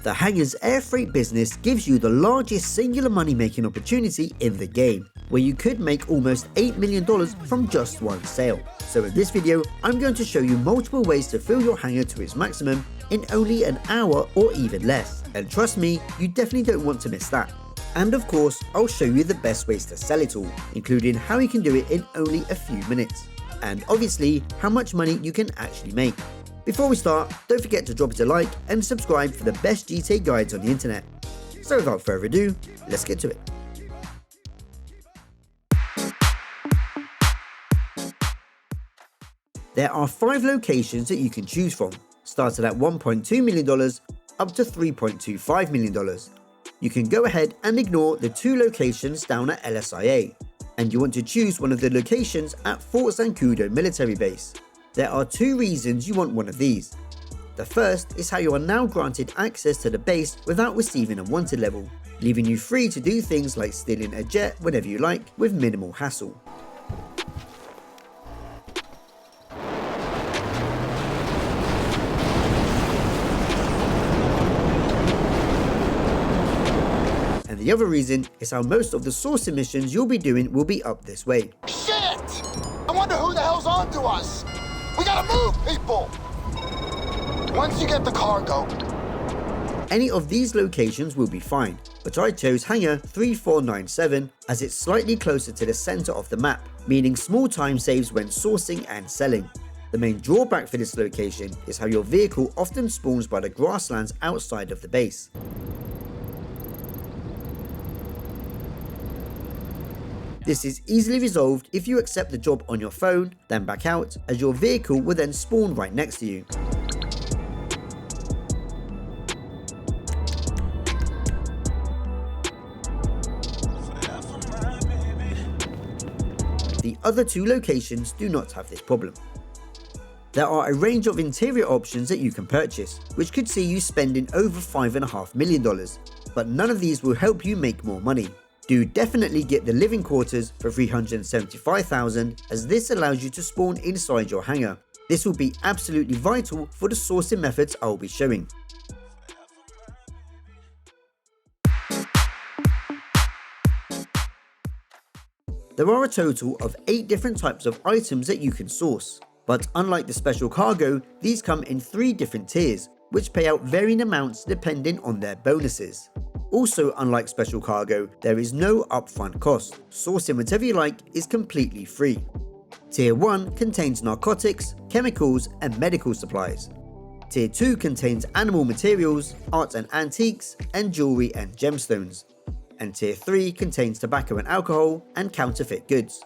The Hangar's air freight business gives you the largest singular money-making opportunity in the game, where you could make almost $8 million from just one sale. So in this video, I'm going to show you multiple ways to fill your hangar to its maximum in only an hour or even less. And trust me, you definitely don't want to miss that. And of course, I'll show you the best ways to sell it all, including how you can do it in only a few minutes. And obviously, how much money you can actually make. Before we start, don't forget to drop it a like and subscribe for the best GTA guides on the internet. So without further ado, let's get to it. There are 5 locations that you can choose from, starting at $1.2 million up to $3.25 million. You can go ahead and ignore the 2 locations down at LSIA, and you want to choose one of the locations at Fort Zancudo military base. There are 2 reasons you want one of these. The first is how you are now granted access to the base without receiving a wanted level, leaving you free to do things like stealing a jet whenever you like with minimal hassle. And the other reason is how most of the sourcing missions you'll be doing will be up this way. Shit! I wonder who the hell's on to us! We gotta move, people! Once you get the cargo. Any of these locations will be fine, but I chose Hangar 3497 as it's slightly closer to the center of the map, meaning small time saves when sourcing and selling. The main drawback for this location is how your vehicle often spawns by the grasslands outside of the base. This is easily resolved if you accept the job on your phone, then back out, as your vehicle will then spawn right next to you. The other 2 locations do not have this problem. There are a range of interior options that you can purchase, which could see you spending over $5.5 million, but none of these will help you make more money. Do definitely get the living quarters for $375,000, as this allows you to spawn inside your hangar. This will be absolutely vital for the sourcing methods I'll be showing. There are a total of 8 different types of items that you can source, but unlike the special cargo, these come in 3 different tiers, which pay out varying amounts depending on their bonuses. Also, unlike special cargo, there is no upfront cost. Sourcing whatever you like is completely free. Tier 1 contains narcotics, chemicals and medical supplies. Tier 2 contains animal materials, art and antiques, and jewelry and gemstones. And Tier 3 contains tobacco and alcohol and counterfeit goods.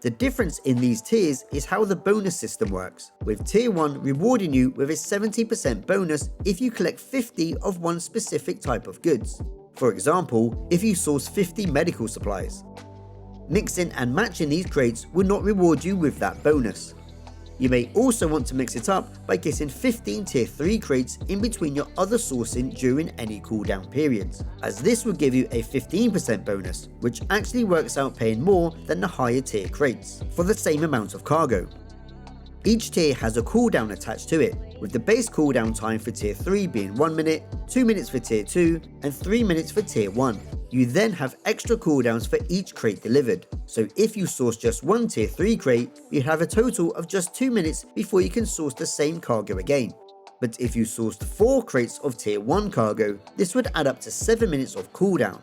The difference in these tiers is how the bonus system works, with Tier 1 rewarding you with a 70% bonus if you collect 50 of one specific type of goods. For example, if you source 50 medical supplies. Mixing and matching these crates will not reward you with that bonus. You may also want to mix it up by getting 15 Tier 3 crates in between your other sourcing during any cooldown periods, as this will give you a 15% bonus, which actually works out paying more than the higher tier crates, for the same amount of cargo. Each tier has a cooldown attached to it, with the base cooldown time for Tier 3 being 1 minute, 2 minutes for Tier 2, and 3 minutes for Tier 1. You then have extra cooldowns for each crate delivered, so if you source just one Tier 3 crate, you have a total of just 2 minutes before you can source the same cargo again. But if you sourced 4 crates of Tier 1 cargo, this would add up to 7 minutes of cooldown.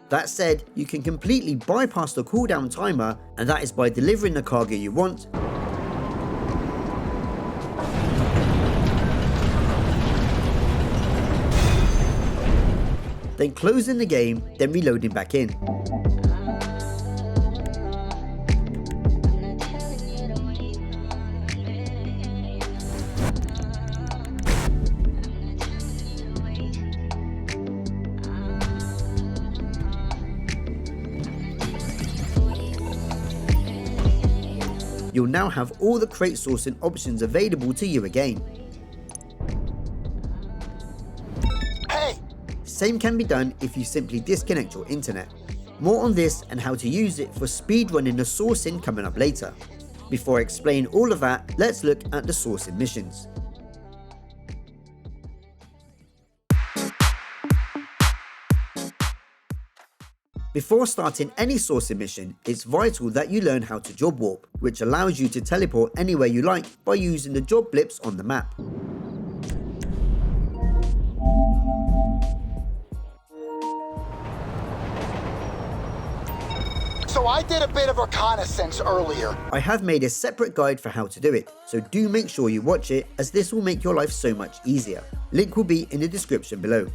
That said, you can completely bypass the cooldown timer, and that is by delivering the cargo you want, then closing the game, then reloading back in. You'll now have all the crate sourcing options available to you again. Same can be done if you simply disconnect your internet. More on this and how to use it for speedrunning the sourcing coming up later. Before I explain all of that, let's look at the sourcing missions. Before starting any sourcing mission, it's vital that you learn how to job warp, which allows you to teleport anywhere you like by using the job blips on the map. So I did a bit of reconnaissance earlier. I have made a separate guide for how to do it, so do make sure you watch it, as this will make your life so much easier. Link will be in the description below.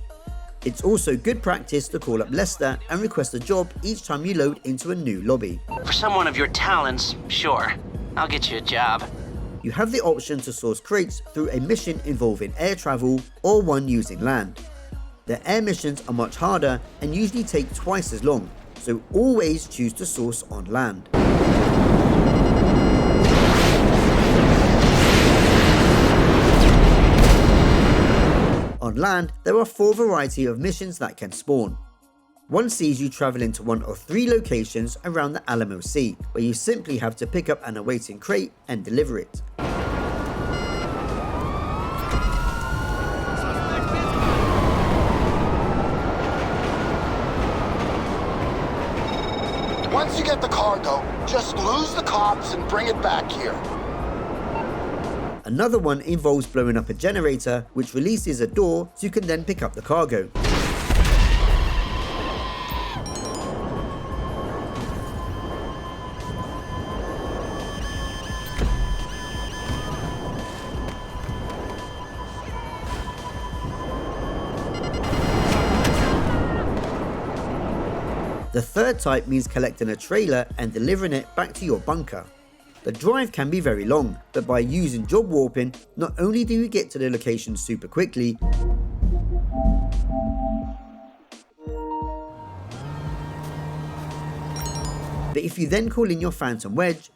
It's also good practice to call up Lester and request a job each time you load into a new lobby. For someone of your talents, sure. I'll get you a job. You have the option to source crates through a mission involving air travel or one using land. The air missions are much harder and usually take twice as long, so always choose to source on land. On land, there are 4 varieties of missions that can spawn. One sees you traveling to one of 3 locations around the Alamo Sea, where you simply have to pick up an awaiting crate and deliver it. Once you get the cargo, just lose the cops and bring it back here. Another one involves blowing up a generator, which releases a door so you can then pick up the cargo. The third type means collecting a trailer and delivering it back to your bunker. The drive can be very long, but by using job warping, not only do you get to the location super quickly, but if you then call in your Phantom Wedge,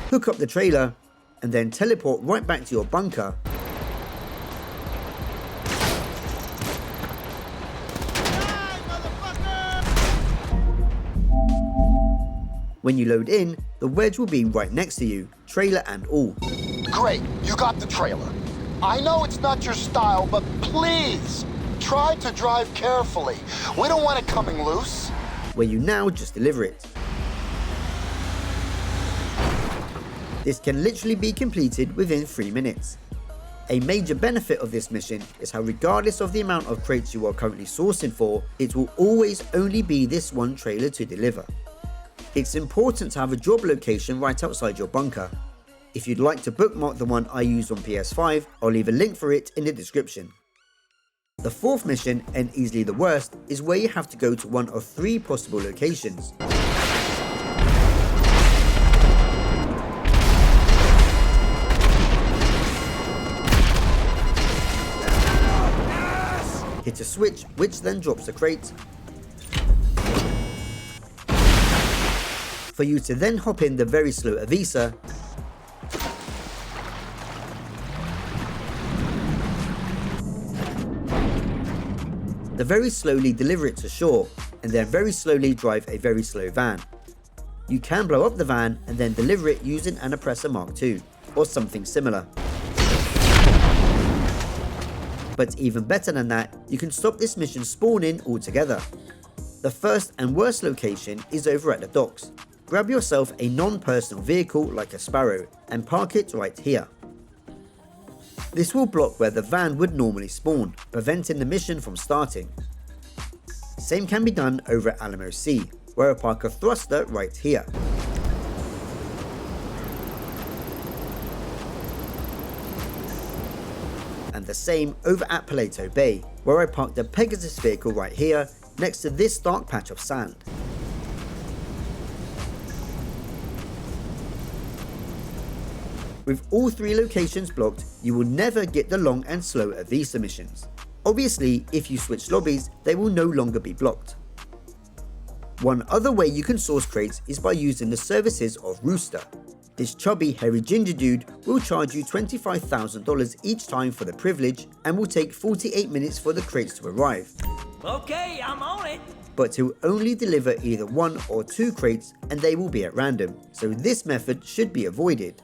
hook up the trailer, and then teleport right back to your bunker, when you load in, the wedge will be right next to you, trailer and all. Great, you got the trailer. I know it's not your style, but please, try to drive carefully. We don't want it coming loose. Where you now just deliver it. This can literally be completed within 3 minutes. A major benefit of this mission is how regardless of the amount of crates you are currently sourcing for, it will always only be this one trailer to deliver. It's important to have a job location right outside your bunker. If you'd like to bookmark the one I used on PS5, I'll leave a link for it in the description. The fourth mission, and easily the worst, is where you have to go to one of 3 possible locations. Hit a switch, which then drops a crate, for you to then hop in the very slow Avisa, the very slowly deliver it to shore, and then very slowly drive a very slow van. You can blow up the van and then deliver it using an Oppressor Mark II, or something similar. But even better than that, you can stop this mission spawning altogether. The first and worst location is over at the docks. Grab yourself a non-personal vehicle like a Sparrow and park it right here. This will block where the van would normally spawn, preventing the mission from starting. Same can be done over at Alamo Sea, where I park a thruster right here. And the same over at Paleto Bay, where I parked the Pegasus vehicle right here next to this dark patch of sand. With all 3 locations blocked, you will never get the long and slow Avisa missions. Obviously, if you switch lobbies, they will no longer be blocked. One other way you can source crates is by using the services of Rooster. This chubby, hairy ginger dude will charge you $25,000 each time for the privilege and will take 48 minutes for the crates to arrive. Okay, I'm on it. But he'll only deliver either 1 or 2 crates and they will be at random, so this method should be avoided.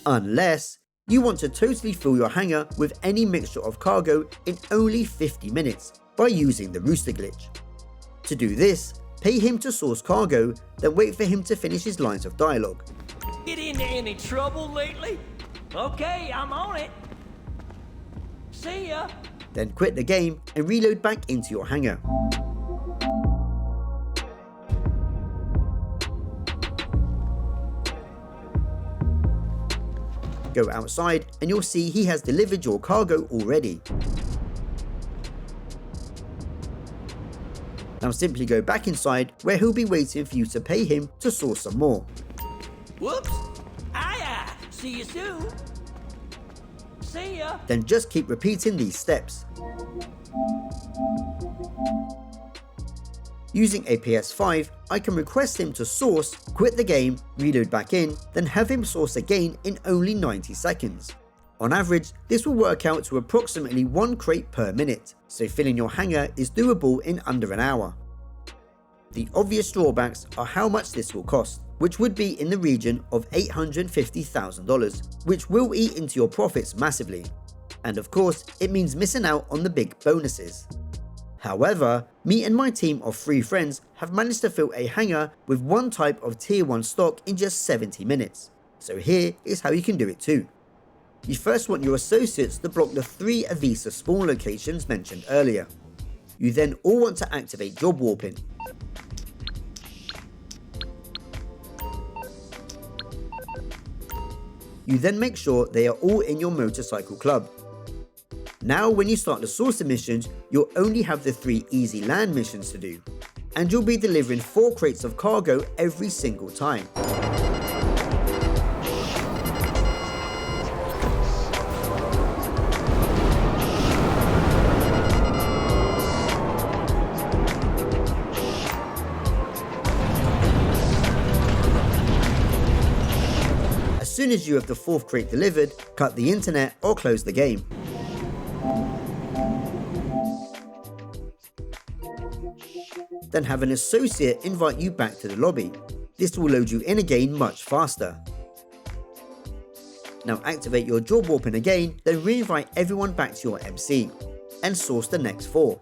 Unless You want to totally fill your hangar with any mixture of cargo in only 50 minutes by using the Rooster glitch. To do this, pay him to source cargo, then wait for him to finish his lines of dialogue. Get into any trouble lately? Okay, I'm on it. See ya. Then quit the game and reload back into your hangar. Go outside and you'll see he has delivered your cargo already. Now simply go back inside where he'll be waiting for you to pay him to source some more. Whoops. Aye. See you soon. See ya. Then just keep repeating these steps. Using a PS5, I can request him to source, quit the game, reload back in, then have him source again in only 90 seconds. On average, this will work out to approximately 1 crate per minute, so filling your hangar is doable in under an hour. The obvious drawbacks are how much this will cost, which would be in the region of $850,000, which will eat into your profits massively. And of course, it means missing out on the big bonuses. However, me and my team of 3 friends have managed to fill a hangar with one type of tier 1 stock in just 70 minutes. So here is how you can do it too. You first want your associates to block the 3 Avisa spawn locations mentioned earlier. You then all want to activate job warping. You then make sure they are all in your motorcycle club. Now when you start the sourcing missions, you'll only have the 3 easy land missions to do, and you'll be delivering 4 crates of cargo every single time. As soon as you have the 4th crate delivered, cut the internet or close the game. Then have an associate invite you back to the lobby. This will load you in again much faster. Now activate your job warping again, then re-invite everyone back to your MC, and source the next 4.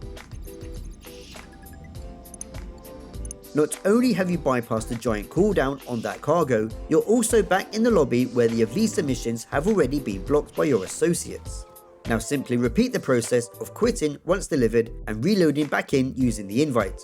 Not only have you bypassed the giant cooldown on that cargo, you're also back in the lobby where the Avisa missions have already been blocked by your associates. Now simply repeat the process of quitting once delivered and reloading back in using the invite.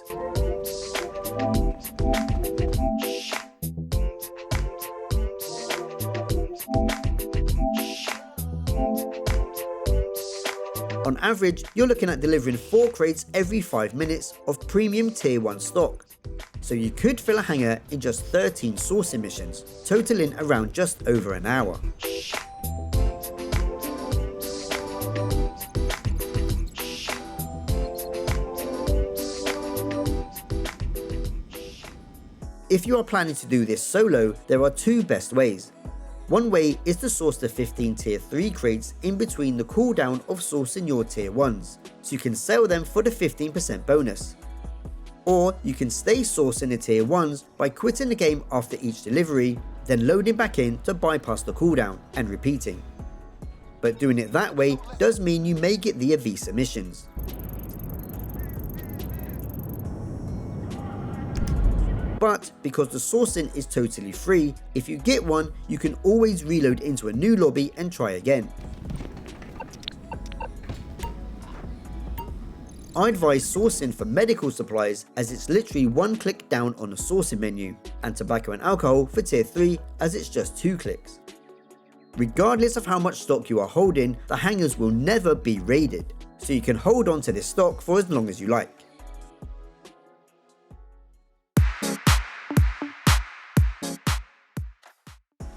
On average, you're looking at delivering 4 crates every 5 minutes of premium tier 1 stock. So you could fill a hangar in just 13 sourcing missions, totaling around just over an hour. If you are planning to do this solo, there are 2 best ways. One way is to source the 15 tier 3 crates in between the cooldown of sourcing your tier 1s, so you can sell them for the 15% bonus. Or you can stay sourcing the tier 1s by quitting the game after each delivery, then loading back in to bypass the cooldown and repeating. But doing it that way does mean you may get the Avisa missions. But because the sourcing is totally free, if you get one, you can always reload into a new lobby and try again. I advise sourcing for medical supplies as it's literally 1 click down on the sourcing menu, and tobacco and alcohol for tier 3 as it's just 2 clicks. Regardless of how much stock you are holding, the hangars will never be raided, so you can hold on to this stock for as long as you like.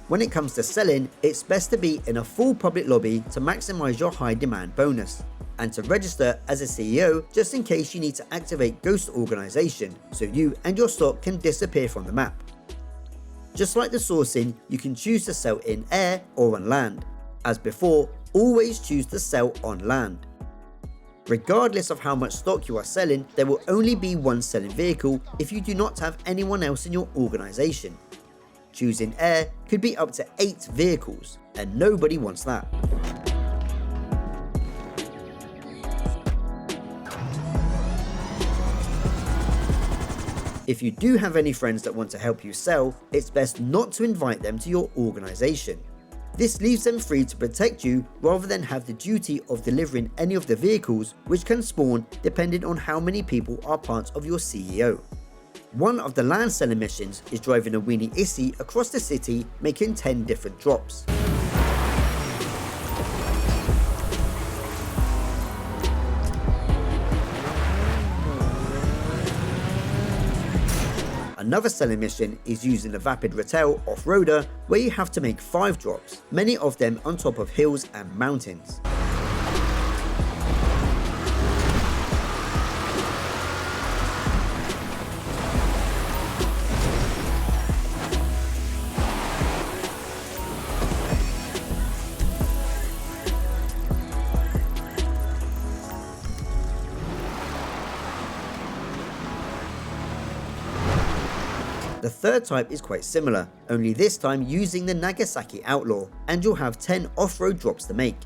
When it comes to selling, it's best to be in a full public lobby to maximize your high demand bonus, and to register as a CEO just in case you need to activate Ghost Organization so you and your stock can disappear from the map. Just like the sourcing, you can choose to sell in air or on land. As before, always choose to sell on land. Regardless of how much stock you are selling, there will only be one selling vehicle if you do not have anyone else in your organization. choosing air could be up to 8 vehicles, and nobody wants that. If you do have any friends that want to help you sell, it's best not to invite them to your organization. This leaves them free to protect you rather than have the duty of delivering any of the vehicles, which can spawn depending on how many people are part of your CEO. One of the land selling missions is driving a weenie Issy across the city, making 10 different drops. Another selling mission is using a Vapid Ratel off-roader where you have to make 5 drops, many of them on top of hills and mountains. The third type is quite similar, only this time using the Nagasaki Outlaw, and you'll have 10 off-road drops to make.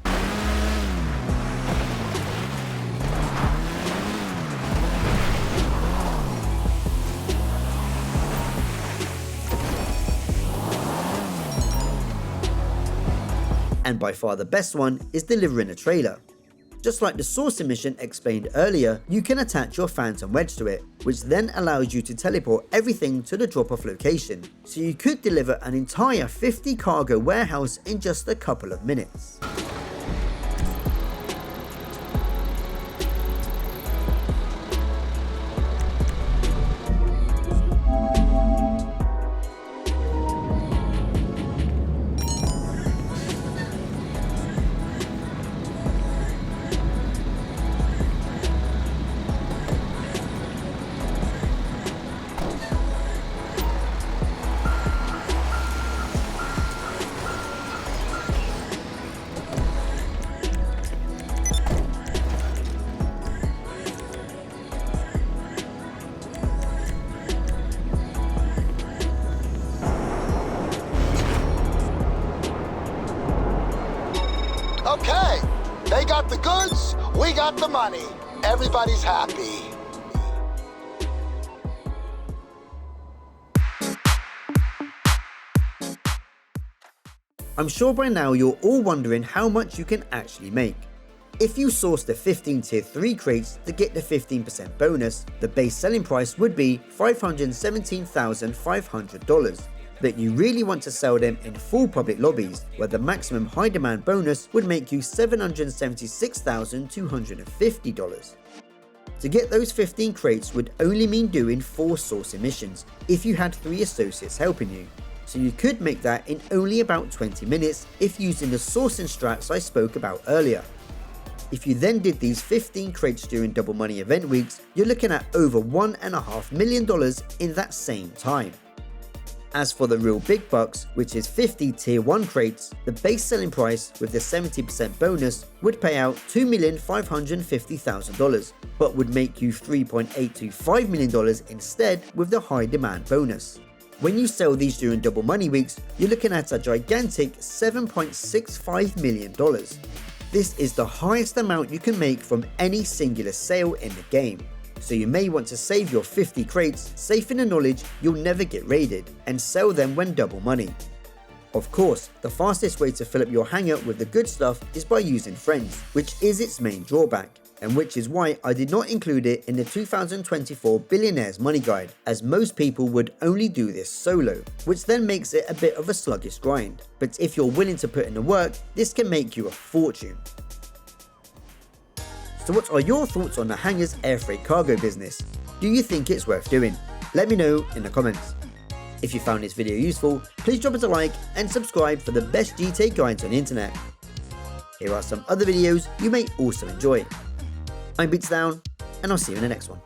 And by far the best one is delivering a trailer. Just like the sourcing mission explained earlier, you can attach your phantom wedge to it, which then allows you to teleport everything to the drop-off location, so you could deliver an entire 50 cargo warehouse in just a couple of minutes. Okay, they got the goods, we got the money. Everybody's happy. I'm sure by now you're all wondering how much you can actually make. If you source the 15 tier 3 crates to get the 15% bonus, the base selling price would be $517,500. But you really want to sell them in full public lobbies, where the maximum high demand bonus would make you $776,250. To get those 15 crates would only mean doing 4 sourcing missions if you had 3 associates helping you. So you could make that in only about 20 minutes if using the sourcing strats I spoke about earlier. If you then did these 15 crates during double money event weeks, you're looking at over $1.5 million in that same time. As for the real big bucks, which is 50 tier 1 crates, the base selling price with the 70% bonus would pay out $2,550,000, but would make you $3.825 million instead with the high demand bonus. When you sell these during double money weeks, you're looking at a gigantic $7.65 million. This is the highest amount you can make from any singular sale in the game. So you may want to save your 50 crates, safe in the knowledge you'll never get raided, and sell them when double money. Of course, the fastest way to fill up your hangar with the good stuff is by using friends, which is its main drawback, and which is why I did not include it in the 2024 Billionaires Money Guide, as most people would only do this solo, which then makes it a bit of a sluggish grind. But if you're willing to put in the work, this can make you a fortune. So what are your thoughts on the Hangar's air freight cargo business? Do you think it's worth doing? Let me know in the comments. If you found this video useful, please drop us a like and subscribe for the best GTA guides on the internet. Here are some other videos you may also enjoy. I'm BeatsDown, and I'll see you in the next one.